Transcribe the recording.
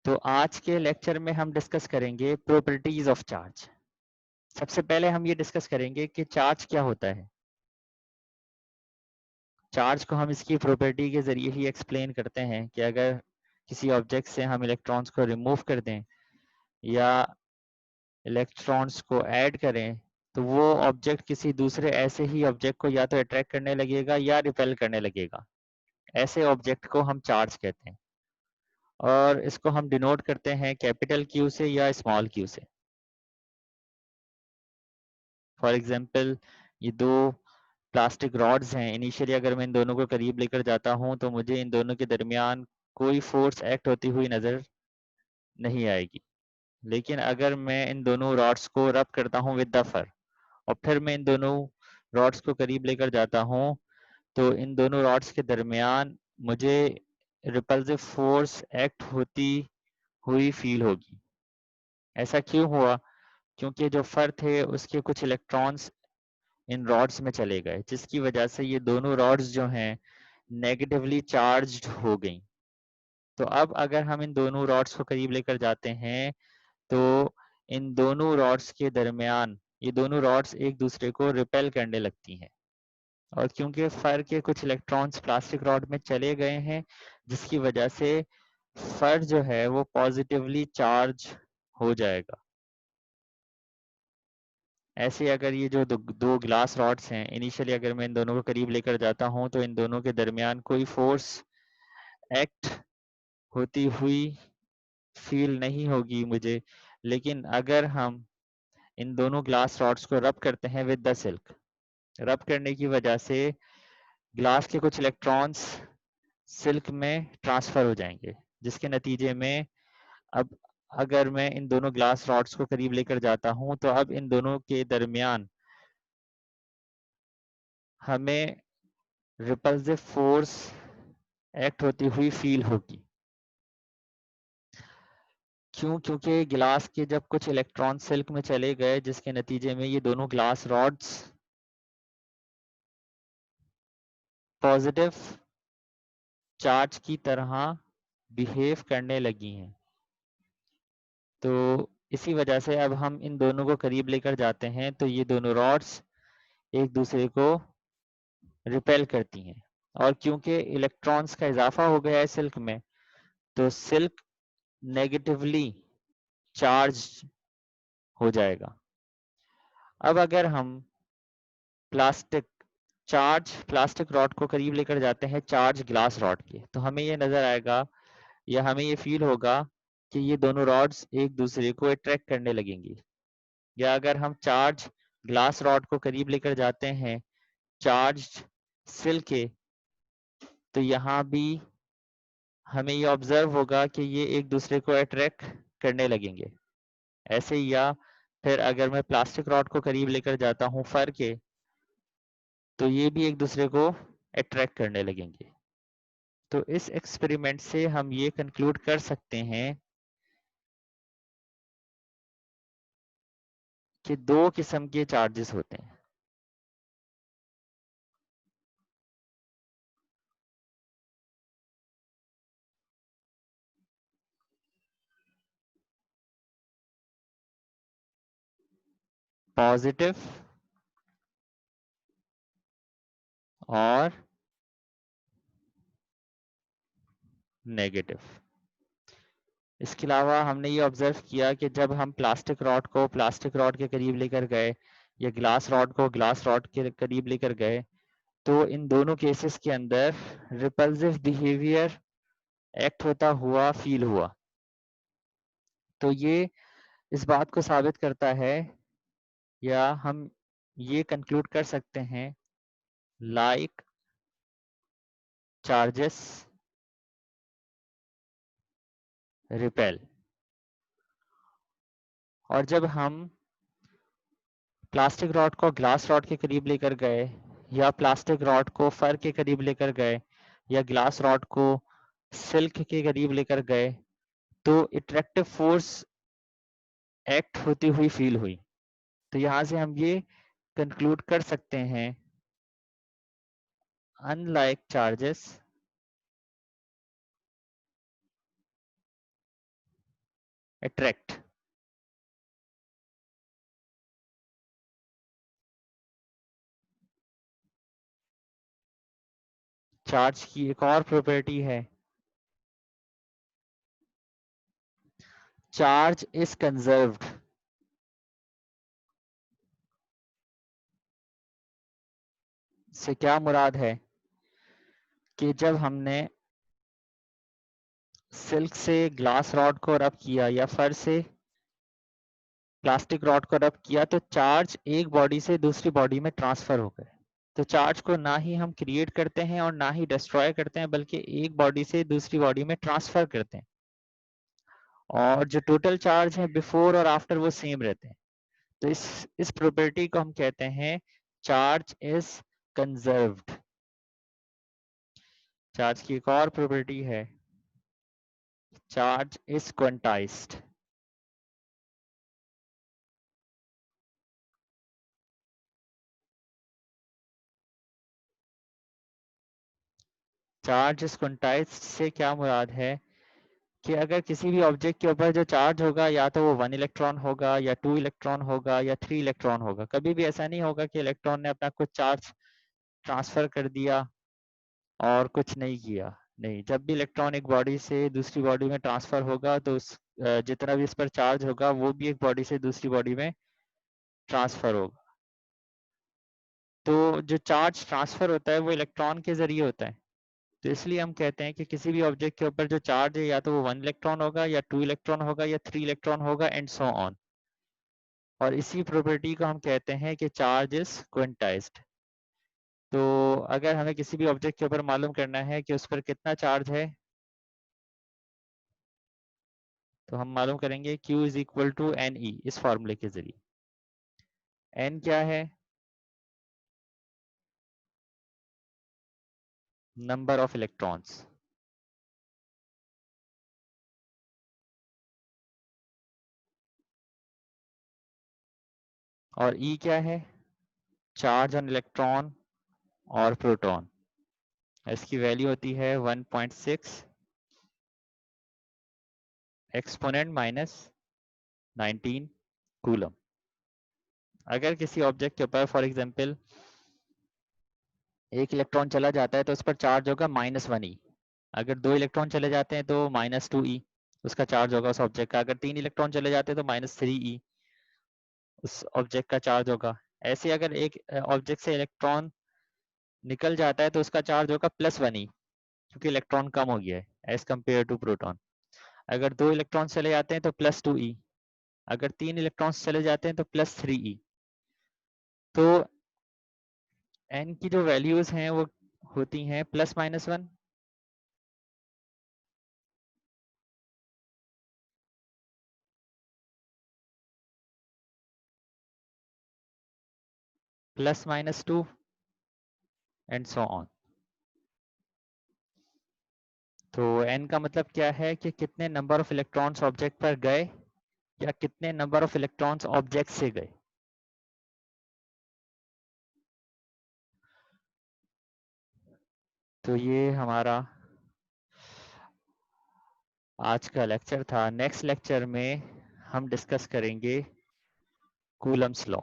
तो आज के लेक्चर में हम डिस्कस करेंगे प्रॉपर्टीज ऑफ चार्ज। सबसे पहले हम ये डिस्कस करेंगे कि चार्ज क्या होता है। चार्ज को हम इसकी प्रॉपर्टी के जरिए ही एक्सप्लेन करते हैं कि अगर किसी ऑब्जेक्ट से हम इलेक्ट्रॉन्स को रिमूव कर दें या इलेक्ट्रॉन्स को ऐड करें तो वो ऑब्जेक्ट किसी दूसरे ऐसे ही ऑब्जेक्ट को या तो अट्रैक्ट करने लगेगा या रिपेल करने लगेगा। ऐसे ऑब्जेक्ट को हम चार्ज कहते हैं और इसको हम डिनोट करते हैं कैपिटल क्यू से या स्मॉल क्यू से। फॉर एग्जाम्पल ये दो प्लास्टिक रॉड्स हैं। इनिशियली अगर मैं इन दोनों को करीब लेकर जाता हूं तो मुझे इन दोनों के दरमियान कोई फोर्स एक्ट होती हुई नजर नहीं आएगी। लेकिन अगर मैं इन दोनों रॉड्स को रब करता हूं विद द फर और फिर मैं इन दोनों रॉड्स को करीब लेकर जाता हूं तो इन दोनों रॉड्स के दरमियान मुझे रिपल्सिव फोर्स एक्ट होती हुई फील होगी। ऐसा क्यों हुआ? क्योंकि जो फर थे उसके कुछ इलेक्ट्रॉन्स इन रॉड्स में चले गए, जिसकी वजह से ये दोनों रॉड्स जो हैं नेगेटिवली चार्ज्ड हो गई। तो अब अगर हम इन दोनों रॉड्स को करीब लेकर जाते हैं तो इन दोनों रॉड्स के दरमियान ये दोनों रॉड्स एक दूसरे को रिपेल करने लगती हैं और क्योंकि फर के कुछ इलेक्ट्रॉन्स प्लास्टिक रॉड में चले गए हैं जिसकी वजह से फर जो है वो पॉजिटिवली चार्ज हो जाएगा। ऐसे अगर ये जो दो ग्लास रॉड्स हैं, इनिशियली अगर मैं इन दोनों को करीब लेकर जाता हूं तो इन दोनों के दरमियान कोई फोर्स एक्ट होती हुई फील नहीं होगी मुझे। लेकिन अगर हम इन दोनों ग्लास रॉड्स को रब करते हैं विद द सिल्क, रब करने की वजह से ग्लास के कुछ इलेक्ट्रॉन्स सिल्क में ट्रांसफर हो जाएंगे, जिसके नतीजे में अब अगर मैं इन दोनों ग्लास रॉड्स को करीब लेकर जाता हूं तो अब इन दोनों के दरमियान हमें रिपल्सिव फोर्स एक्ट होती हुई फील होगी। क्यों? क्योंकि गिलास के जब कुछ इलेक्ट्रॉन सिल्क में चले गए जिसके नतीजे में ये दोनों ग्लास रॉड्स पॉजिटिव चार्ज की तरह बिहेव करने लगी हैं। तो इसी वजह से अब हम इन दोनों को करीब लेकर जाते हैं तो ये दोनों रॉड्स एक दूसरे को रिपेल करती हैं और क्योंकि इलेक्ट्रॉन्स का इजाफा हो गया है सिल्क में तो सिल्क नेगेटिवली चार्ज हो जाएगा। अब अगर हम प्लास्टिक रॉड को करीब लेकर जाते हैं चार्ज ग्लास रॉड के तो हमें ये नजर आएगा या हमें ये फील होगा कि ये दोनों रॉड्स एक दूसरे को अट्रैक्ट करने लगेंगी। या अगर हम चार्ज ग्लास रॉड को करीब लेकर जाते हैं चार्ज सिल्क के तो यहाँ भी हमें ये ऑब्जर्व होगा कि ये एक दूसरे को अट्रैक्ट करने लगेंगे। ऐसे ही या फिर अगर मैं प्लास्टिक रॉड को करीब लेकर जाता हूँ फर के तो ये भी एक दूसरे को अट्रैक्ट करने लगेंगे। तो इस एक्सपेरिमेंट से हम ये कंक्लूड कर सकते हैं कि दो किस्म के चार्जेस होते हैं। पॉजिटिव और नेगेटिव। इसके अलावा हमने ये ऑब्जर्व किया कि जब हम प्लास्टिक रॉड को प्लास्टिक रॉड के करीब लेकर गए या ग्लास रॉड को ग्लास रॉड के करीब लेकर गए तो इन दोनों केसेस के अंदर रिपल्सिव बिहेवियर एक्ट होता हुआ फील हुआ। तो ये इस बात को साबित करता है या हम ये कंक्लूड कर सकते हैं लाइक चार्जेस रिपेल। और जब हम प्लास्टिक रॉड को ग्लास रॉड के करीब लेकर गए या प्लास्टिक रॉड को फर के करीब लेकर गए या ग्लास रॉड को सिल्क के करीब लेकर गए तो अट्रैक्टिव फोर्स एक्ट होती हुई फील हुई। तो यहां से हम ये कंक्लूड कर सकते हैं अनलाइक चार्जेस अट्रैक्ट। चार्ज की एक और प्रॉपर्टी है, चार्ज इज कंजर्व्ड। से क्या मुराद है कि जब हमने सिल्क से ग्लास रॉड को रब किया या फर से प्लास्टिक रॉड को रब किया तो चार्ज एक बॉडी से दूसरी बॉडी में ट्रांसफर हो गए। तो चार्ज को ना ही हम क्रिएट करते हैं और ना ही डिस्ट्रॉय करते हैं, बल्कि एक बॉडी से दूसरी बॉडी में ट्रांसफर करते हैं, और जो टोटल चार्ज है बिफोर और आफ्टर वो सेम रहते हैं। तो इस प्रॉपर्टी को हम कहते हैं चार्ज इज कंजर्व्ड। चार्ज की एक और प्रॉपर्टी है, charge is quantized. Charge is quantized से क्या मुराद है कि अगर किसी भी ऑब्जेक्ट के ऊपर जो चार्ज होगा या तो वो 1 इलेक्ट्रॉन होगा या 2 इलेक्ट्रॉन होगा या 3 इलेक्ट्रॉन होगा, कभी भी ऐसा नहीं होगा कि इलेक्ट्रॉन ने अपना कुछ चार्ज ट्रांसफर कर दिया और कुछ नहीं किया। नहीं, जब भी इलेक्ट्रॉन एक बॉडी से दूसरी बॉडी में ट्रांसफर होगा तो जितना भी इस पर चार्ज होगा वो भी एक बॉडी से दूसरी बॉडी में ट्रांसफर होगा। तो जो चार्ज ट्रांसफर होता है वो इलेक्ट्रॉन के जरिए होता है। तो इसलिए हम कहते हैं कि किसी भी ऑब्जेक्ट के ऊपर जो चार्ज है या तो वो 1 इलेक्ट्रॉन होगा या 2 इलेक्ट्रॉन होगा या 3 इलेक्ट्रॉन होगा एंड सो ऑन। और इसी प्रॉपर्टी को हम कहते हैं कि चार्ज इज क्वांटाइज्ड। तो अगर हमें किसी भी ऑब्जेक्ट के ऊपर मालूम करना है कि उस पर कितना चार्ज है, तो हम मालूम करेंगे Q is equal to NE इस फॉर्मूले के जरिए। N क्या है? Number of electrons. और E क्या है? चार्ज ऑन इलेक्ट्रॉन और प्रोटॉन। इसकी वैल्यू होती है 1.6 एक्सपोनेंट माइनस 19 कूलम। अगर किसी ऑब्जेक्ट के ऊपर फॉर एग्जांपल एक इलेक्ट्रॉन चला जाता है तो उस पर चार्ज होगा -1 E। अगर 2 इलेक्ट्रॉन चले जाते हैं तो -2 E उसका चार्ज होगा उस ऑब्जेक्ट का। अगर 3 इलेक्ट्रॉन चले जाते हैं तो -3 E उस ऑब्जेक्ट का चार्ज होगा। ऐसे अगर एक ऑब्जेक्ट से इलेक्ट्रॉन निकल जाता है तो उसका चार्ज होगा +1 E, क्योंकि इलेक्ट्रॉन कम हो गया है एज कम्पेयर टू प्रोटॉन। अगर 2 इलेक्ट्रॉन चले जाते हैं तो +2 E, अगर 3 इलेक्ट्रॉन्स चले जाते हैं तो +3 E। तो n की जो वैल्यूज हैं वो होती हैं +-1, +-2 एंड सो ऑन। तो n का मतलब क्या है कि कितने नंबर ऑफ इलेक्ट्रॉन्स ऑब्जेक्ट पर गए या कितने नंबर ऑफ इलेक्ट्रॉन्स ऑब्जेक्ट से गए। तो ये हमारा आज का लेक्चर था। नेक्स्ट लेक्चर में हम डिस्कस करेंगे कूलम्स लॉ।